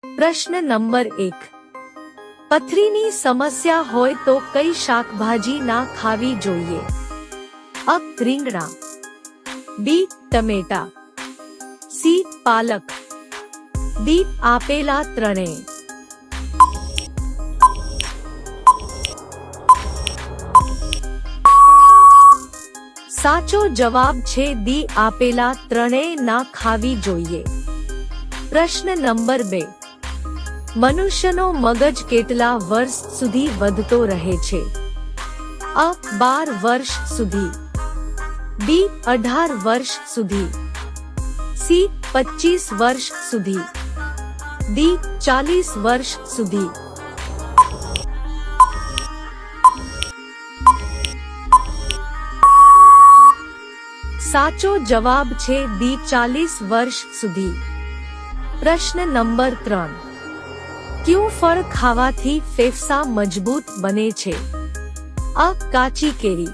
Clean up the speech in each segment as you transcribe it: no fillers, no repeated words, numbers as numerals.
પ્રશ્ન નંબર 1. પથરીની સમસ્યા હોય તો કઈ શાકભાજી ના ખાવી જોઈએ? અ. રીંગણા, બી. ટમેટા, સી. પાલક, ડી. આપેલા ત્રણેય. સાચો જવાબ છે ડી. આપેલા ત્રણેય ના ખાવી જોઈએ. પ્રશ્ન નંબર 2. મનુષ્યનો મગજ કેટલા વર્ષ સુધી વધતો રહે છે? અ. 12 વર્ષ સુધી, બી. 18 વર્ષ સુધી, સી. 25 વર્ષ સુધી, ડી. 40 વર્ષ સુધી. સાચો જવાબ છે ડી. 40 વર્ષ સુધી. પ્રશ્ન નંબર 3. કયું ફળ ખાવાથી ફેફસા મજબૂત બને છે? અ. કાચી કેરી,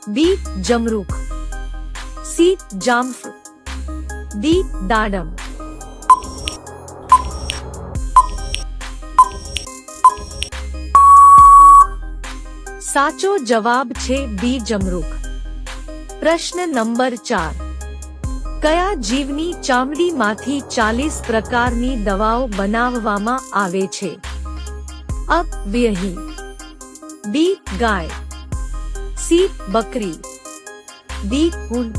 બી. જમરૂખ, સી. જામફળ, ડી. દાડમ. સાચો જવાબ છે બી. જમરૂખ. પ્રશ્ન નંબર 4. કયા જીવની ચામડીમાંથી 40 પ્રકારની દવાઓ બનાવવામાં આવે છે? અ. વ્યહી, બી. ગાય, સી. બકરી, ડી. ઊંટ.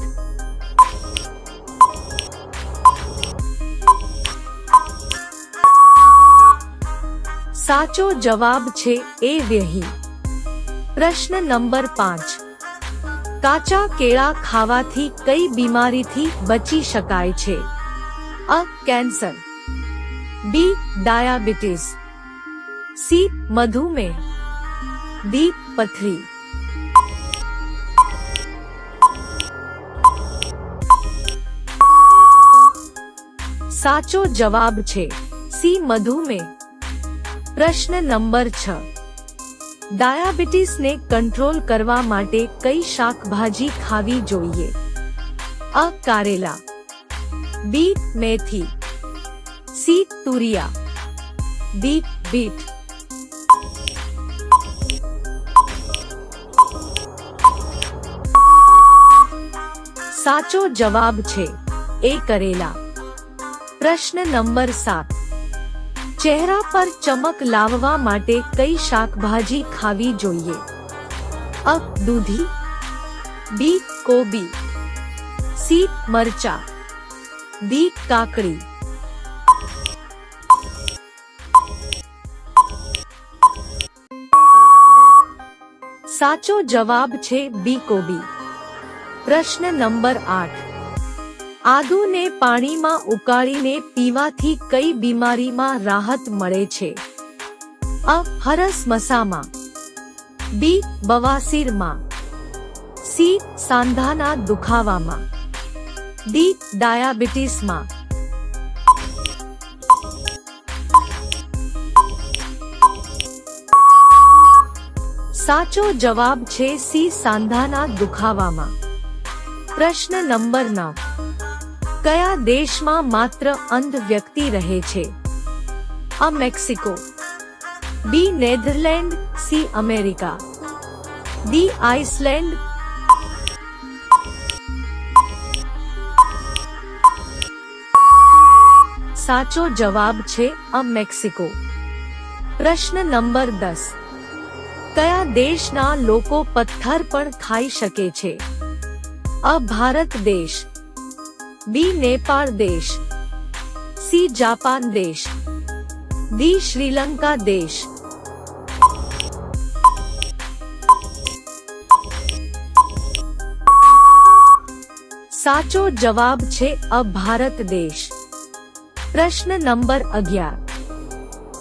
સાચો જવાબ છે એ. વ્યહી. પ્રશ્ન નંબર 5. કાચા કેળા ખાવાથી કઈ બીમારીથી બચી શકાય છે? અ. Cancer, B. Diabetes, C. મધુમેહ, ડી. પથરી. સાચો જવાબ છે સી. મધુમેહ. પ્રશ્ન નંબર 6. ડાયાબિટીસને કંટ્રોલ કરવા માટે કઈ શાકભાજી ખાવી જોઈએ? અ. કારેલા, બી. મેથી, સી. તુરિયા, ડી. બીટ. સાચો જવાબ છે એ. કરેલા. પ્રશ્ન નંબર 7. ચહેરા પર ચમક લાવવા માટે કઈ શાકભાજી ખાવી જોઈએ? અ. દૂધી, બી. કોબી, સી. મરચા, ડી. કાકડી. સાચો જવાબ છે બી. કોબી. પ્રશ્ન નંબર 8. આદુને પાણીમાં ઉકાળીને પીવાથી કઈ બીમારીમાં રાહત મળે છે? અ. હરસમસામાં, બી. બવાસીરમાં, સી. સાંધાના દુખાવામાં, ડી. ડાયાબિટીસમાં. સાચો જવાબ છે સી. સાંધાના દુખાવામાં. પ્રશ્ન નંબર 9. કયા દેશમાં માત્ર અંધ વ્યક્તિ રહે છે? અ. Mexico, B. Netherland, C. America, D. Iceland. સાચો જવાબ છે અ. મેક્સિકો. પ્રશ્ન નંબર 10. કયા દેશના લોકો પથ્થર પણ ખાઈ શકે છે? અ. ભારત દેશ, બી. નેપાળ દેશ, સી. જાપાન દેશ, ડી. શ્રીલંકા દેશ. સાચો જવાબ છે અ. ભારત દેશ. પ્રશ્ન નંબર 11.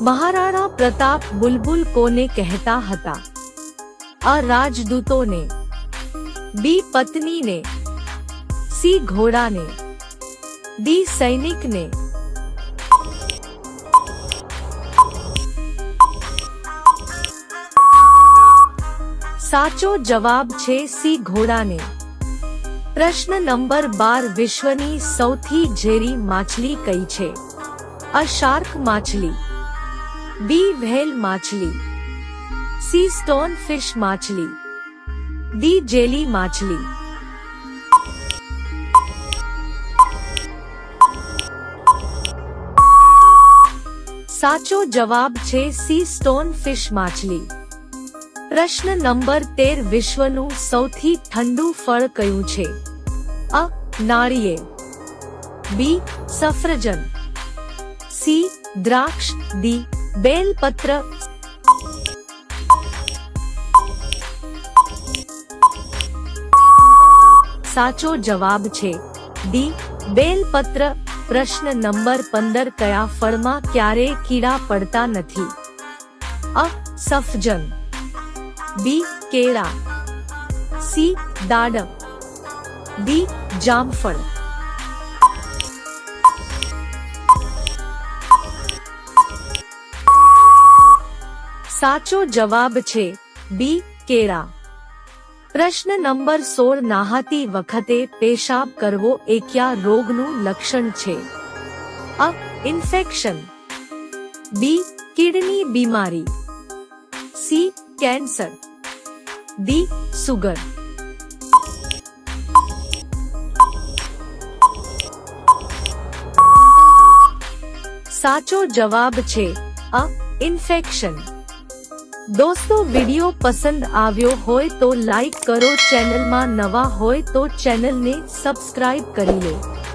મહારાણા પ્રતાપ બુલબુલ કોને કહેતા હતા? અ. રાજદૂતોને, બી. પત્નીને, સી. ઘોડાને, ડી. સૈનિકને. સાચો જવાબ છે સી. ઘોડાને. પ્રશ્ન નંબર 12. વિશ્વની સૌથી ઝેરી માછલી કઈ છે? અ શાર્ક માછલી, બી વ્હેલ માછલી, સી સ્ટોન ફિશ માછલી, ડી જેલી માછલી. સાચો જવાબ છે સી સ્ટોન ફિશ માછલી. પ્રશ્ન નંબર 13 વિશ્વનું સૌથી ઠંડુ ફળ કયું છે? અ નાળિયેર, બી સફરજન, સી દ્રાક્ષ, ડી બેલપત્ર. સાચો જવાબ છે ડી બેલપત્ર. પ્રશ્ન નંબર 15 કયા ફળમાં ક્યારેય કીડા પડતા નથી? અ સફરજન, બી કેળા, સી દાડમ, ડી જામફળ. સાચો જવાબ છે બી કેળા. પ્રશ્ન નંબર 16 નહાતી વખતે પેશાબ કરવો એ કયા રોગનું લક્ષણ છે? અ ઇન્ફેક્શન, બી કિડની બીમારી, સી કેન્સર, ડી સુગર. સાચો જવાબ છે અ ઇન્ફેક્શન. દોસ્તો વિડિયો પસંદ આવ્યો હોય તો લાઈક કરો, ચેનલમાં નવા હોય તો ચેનલને સબસ્ક્રાઇબ કરી લો.